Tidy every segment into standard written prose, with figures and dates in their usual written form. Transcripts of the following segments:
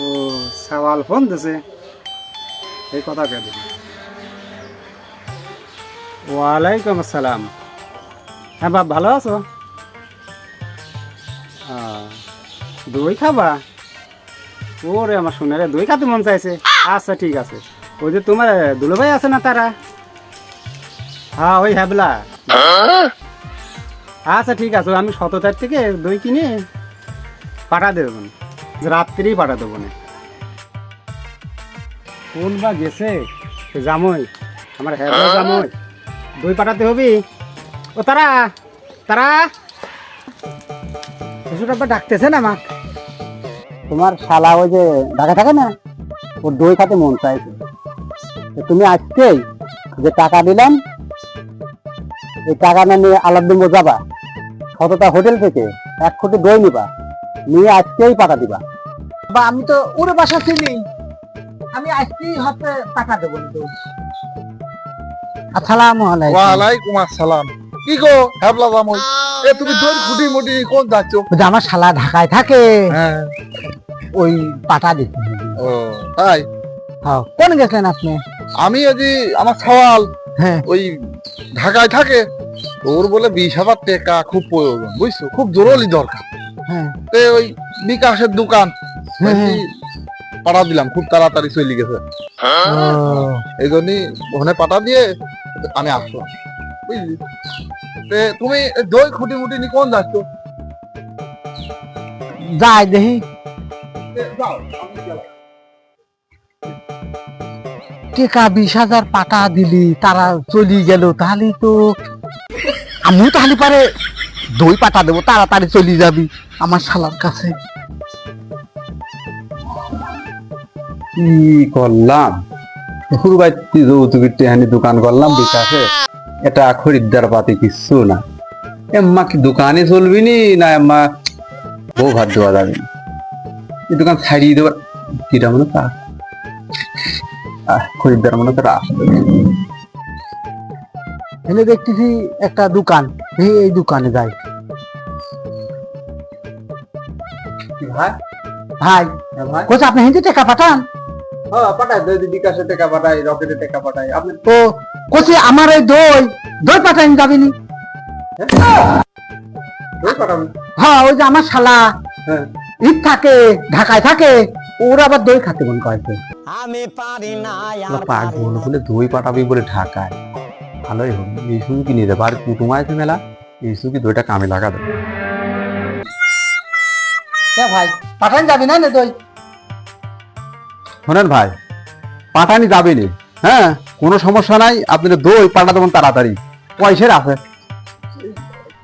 ও সওয়াল ফোন দিছে এই কথা কে দিল? ওয়ালাইকুম আসসালাম। হ্যাঁ বাপ, ভালো আছো? দই খাবা? ওরে আমার শুনে রে, দই খাতে মন চাইছে। আচ্ছা ঠিক আছে। ওই যে তোমার দুলো ভাই আছে না, তারা? হ্যাঁ ওই হ্যাবলা। আচ্ছা ঠিক আছে, আমি 17 তারিখ থেকে দই কিনে পাঠা দেবো, রাত্রেই পাঠা দেবো না। কোন বা গেছে জামই, আমার হ্যাবলা জামই, দই পাঠাতে হবে। ও তারা তারা শ্বশুর ডাকতেছে না মা। তোমার শালা ওই যে ঢাকা থাকে না, ওর দই খাতে মন চাইছে। তুমি আজকেই যে টাকা দিলাম, এই টাকা না নিয়ে আলাদিন যাবা, 17টা হোটেল থেকে 1 কোটি দই নিবা, নিয়ে আজকেই পাঠা দিবা। বা আমি তো ওর বাসা ছিলি, আমি আজকেই হচ্ছে টাকা দেবো। আসসালামু আলাইকুম। ওয়ালাইকুম আসসালাম। কি গো হ্যাবলা জামই, এ তুমি দই খুঁটি মুটি কোন যাচ্ছ? আমার শালা ঢাকায় থাকে, হ্যাঁ। ওই পাঠা দিতে। ও তাই? হ্যাঁ, কোন গেছেন আপনি? আমি আজি আমার সওয়াল হ্যাঁ ওই ঢাকায় থাকে, ওর বলে 20,000 টাকা খুব প্রয়োজন, বুঝছো, খুব জরুরি দরকার। হ্যাঁ তে ওই বিকাশের দোকান হ্যাঁ, হ্যাঁ। পাঠা দিলাম, খুব তাড়াতাড়ি চলে গেছে। ও, এই জন্যই ওখানে পাঠা দিয়ে আমি আসলাম, বুঝলি। তে তুমি এই দই খুঁটি মুটি নিয়ে কোন যাচ্ছ? যাই দেখি। যাও, আমি গেলাম। টেকা 20,000 পাঠা দিলি, তারা চলি গেল, তাহলে তো আমিও তাহলে পারে দই পাঠা দেবো, তাড়াতাড়ি চলে যাবি আমার শালার কাছে। কি করলাম, শ্বশুর বাড়িতে যৌতুকের টেহানি দোকান করলাম বিকাশে, এটা খরিদ্দার পাতি কিচ্ছু না। এম্মা কি দোকানে চলবি নি না এম্মা বউ ভাত দেওয়া যাবে না, এই দোকান ছাড়িয়ে দেওয়ার কিটা মনে তা খরিদ্দার মনে তারা আসবে। এনে দেখতেছি একটা দোকান, এই দোকানে যাই। ভাই ভাই ভাই, কোথায় আপনি হিন্দি টাকা পাঠান? হ্যাঁ পাঠাই, যদি বিকাশে টাকা পাঠাই, রকেটে টাকা পাঠাই, আপনি ও কোথায় আমার এই দই দই পাঠান যাবিনি? দই পাঠাবেন? হ্যাঁ, ওই যে আমার শালা হ্যাঁ ঈদ থাকে, ঢাকায় থাকে, ওরা আবার দই খাতে মন করেছে। পাগল বলে দই পাঠাবি বলে ঢাকায়, ভালোই হবে। এই শুধু কি নিয়ে যাবে, আর কুটুম আছে মেলা, এই শুধু দইটা কামে লাগাবে। ভাই পাঠান যাবি না দই? শোনেন ভাই, পাঠানি যাবে নি, হ্যাঁ কোনো সমস্যা নাই, আপনি দই পাঠা দেবেন তাড়াতাড়ি, পয়সার আছে।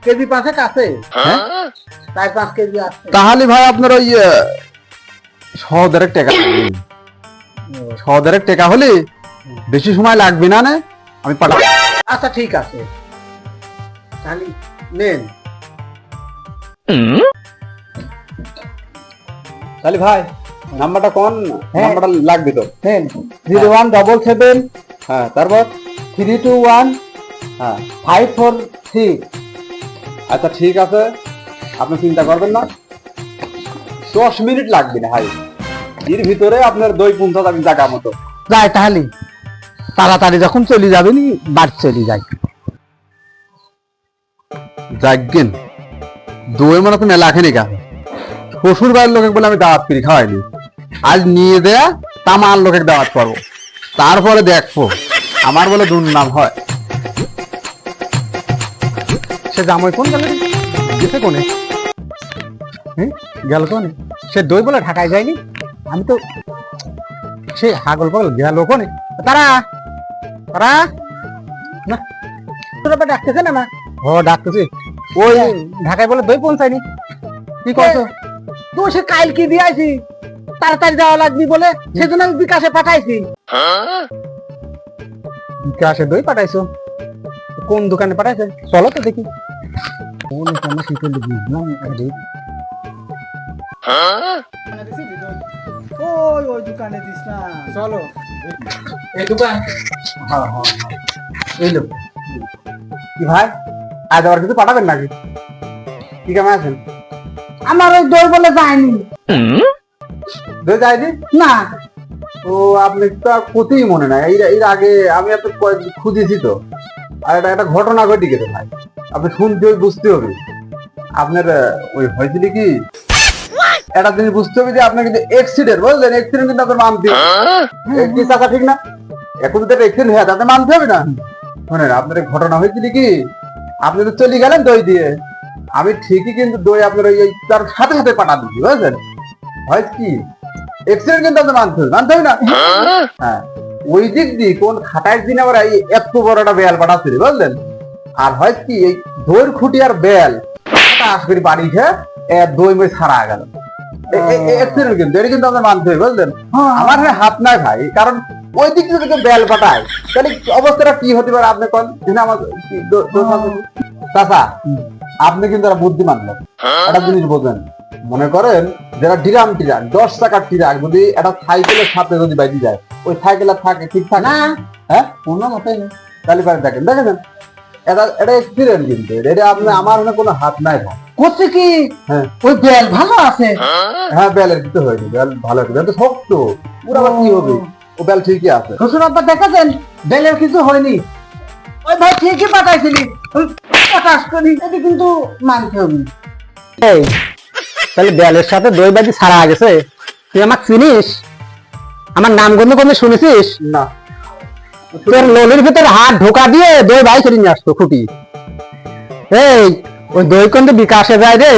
কেজি 5 আছে, হ্যাঁ 4-5 কেজি আছে। তাহলে ভাই আপনার ওই 100 টাকা লাগবে। 100 টাকা হলে বেশি সময় লাগবে না, না আমি পাঠাবো। আচ্ছা ঠিক আছে, তাহলে নেন। তাহলে ভাই নাম্বারটা কোন, হ্যাঁ। নাম্বারটা লাগবে তো? নেন 0177 হ্যাঁ তারপর 321 হ্যাঁ 543। আচ্ছা ঠিক আছে, আপনি চিন্তা করবেন না, 10 মিনিট লাগবে না ভাই, এর ভিতরে আপনার দই পৌঁছা যাবে জায়গা মতো। যাই তাহলে, তাড়াতাড়ি যখন চলে যাবেন বাড়ি চলে যাই। যাগেন দই মানে তো মেলা খেয়ে গেছে, শ্বশুর বাড়ির লোকে বলে আমি দাওয়াত করি খাওয়াইনি, আজ নিয়ে দেয়া তামার লোকের দাওয়াত করবো, তারপরে দেখবো আমার বলে দুর্নাম হয়। সে জামাই কোন গেল? গেছে কোনে? গেল কোনে? সে দই বলে ঢাকায় যায়নি? আমি তো সে হাগল পাগল গেল কোনে? তারা তারা না, তোর আবার ডাকতেছে না? না ও ডাকতেছে, ওই ঢাকায় বলে দই পৌঁছায়নি। কি করছো? তো সে কাল কি দিয়েছি, তাড়াতাড়ি যাওয়া লাগবে বলে, সেজন্য আমি বিকাশে পাঠাইছি। বিকাশে দই পাঠাইছো? কোন দোকানে পাঠাইছে? চলো তো দেখি। কোন দোকানে শীতের বুঝলাম ওই ওই দোকানে দিস না, চলো। এই দোকান? হ্যাঁ হ্যাঁ এইলো। কি ভাই আজ আবার কিছু পাঠাবেন নাকি? কি কেমন আছেন? আমার ওই দই বলে যায়নি, দই যায়নি না ও আপনি তো আর কোথায় মনে নাই এর আগে আমি আপনার কয়েকদিন খুঁজেছি তো আর এটা একটা ঘটনা ঘটে গেছে ভাই আপনি শুনতে ওই বুঝতে হবে আপনার ওই হয়েছিল কি একটা জিনিস বুঝতে হবে যে আপনার কিন্তু অ্যাক্সিডেন্ট বুঝলেন অ্যাক্সিডেন্ট কিন্তু আপনার মানতে হবে কি চাচা ঠিক না এখন যদি অ্যাক্সিডেন্ট হয়ে তাতে মানতে হবে না শোনেন আপনার এই ঘটনা হয়েছিল কি আপনি তো চলে গেলেন দই দিয়ে আমি ঠিকই কিন্তু দই আপনার ওই তার সাথে সাথে পাঠা দিচ্ছি বুঝলেন হয় কি এক্সিডেন্ট কিন্তু আপনার মানতে হবে না হ্যাঁ ওই দিক দিয়ে কোন খাটার দিন আবার এই এত বড় একটা বেল পাঠাচ্ছিল বুঝলেন আর হয় কি এই দইয়ের খুঁটি আর বেল আশ করে বাড়ি খেয়ে দই মই ছাড়া গেল এক্সিডেন্ট কিন্তু এটা কিন্তু আপনার মানতে হবে বুঝলেন আমার হাত নাই ভাই কারণ ওই দিক থেকে বেল পাঠায় তাহলে অবস্থাটা কি হতে পারে আপনি কোন আমার চাচা আপনি কিন্তু একটা বুদ্ধিমান লোক একটা জিনিস বোঝেন মনে করেন যারা ডিরাম টিরাক 10 টাকার টিরাক যদি একটা সাইকেলের সাথে যদি বাইরে যায় ওই সাইকেল থাকে ঠিকঠাক না হ্যাঁ কোনো মতেই নেই তাহলে পারে দেখেন এটা এটা এক্সপিরিয়েন্স কিন্তু এটা আপনি আমার কোনো হাত নাই ভাই করছে কি হ্যাঁ ওই বেল ভালো আছে হ্যাঁ বেলের কিছু হয়নি বেল ভালো আছে বেল তো শক্ত পুরো আবার কি হবে ও বেল ঠিকই আছে শ্বশুর আব্বা দেখেছেন বেলের কিছু হয়নি ওই ভাই ঠিকই পাঠাইছিলি পাঠাস করি এটা কিন্তু মানতে হবে এই তাহলে বেলের সাথে দই বাজি ছাড়া গেছে তুই আমাকে চিনিস আমার নাম গন্ধ কোনো শুনেছিস না তোর লোলের ভিতরে হাত ঢোকা দিয়ে দই ভাই করে নিয়ে আসতো খুঁটি এই ওই দই কিন্তু বিকাশে যায় রে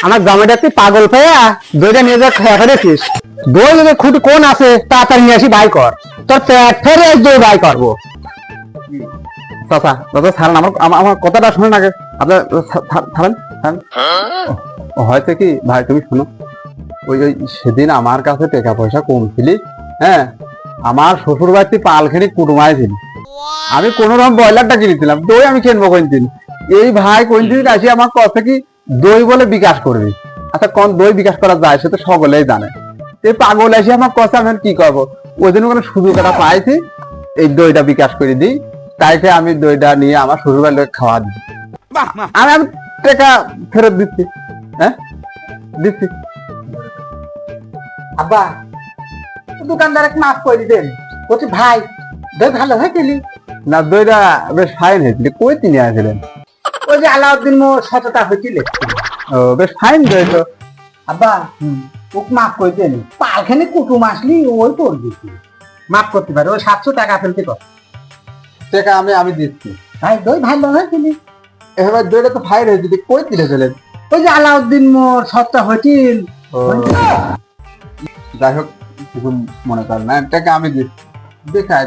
আমার গ্রামের তুই পাগল পেয়া দইটা নিয়ে যা খেয়ে ফেলেছিস দই যদি খুঁটি কোন আছে তাড়াতাড়ি নিয়ে আসি ভাই কর তোর পেট ফেরে দই ভাই করবো চাচা দাদা ছাড়েন আমার কথাটা শুনুন আগে আপনার ছাড়েন হয়তো কি ভাই তুমি শোনো ওই সেদিন আমার কাছে টাকা পয়সা কম ছিল হ্যাঁ আমার শ্বশুর বাড়িতে পালখানি কুটুমায় ছিল আমি কোন রকম ব্রয়লারটা কিনেছিলাম দই আমি কিনবো কোনদিন এই ভাই কোনদিন আসি আমার কথা কি দই বলে বিকাশ করবি আচ্ছা কোন দই বিকাশ করা যায় সে তো সকলেই জানে এই পাগল এসে আমার কথা আমি কি করবো ওই জন্য কোনো সুযোগ একটা পাইছি এই দইটা বিকাশ করে দিই তাইতে আমি দইটা নিয়ে আমার শ্বশুর বাড়ির খাওয়া দিই আমি টাকা ফেরত দিচ্ছি হ্যাঁ দিচ্ছি আব্বা দোকানদার এক মাফ করে দিতেন বলছি ভাই দই ভালো হয়েছিলি না দইটা বেশ ফাইন হয়েছিল কই তিনি আসছিলেন ওই যে আলাউদ্দিন মোর সততা হয়েছিল ও বেশ ফাইন দই তো আব্বা ওকে মাফ করে দেন পালখানে কুটুম আসলি ওই তোর দিচ্ছি মাফ করতে পারে ওই 700 টাকা ফেলতে কর টাকা আমি দিচ্ছি ভাই দই ভালো হয়েছিলি এবার দইটা তো ফাইন হয়েছিল কই তিনি ছিলেন ওই যে আলাউদ্দিন মোর সততা হয়েছিল যাই হোক কিছু মনে করেন না টাকা আমি দিচ্ছি দেখায়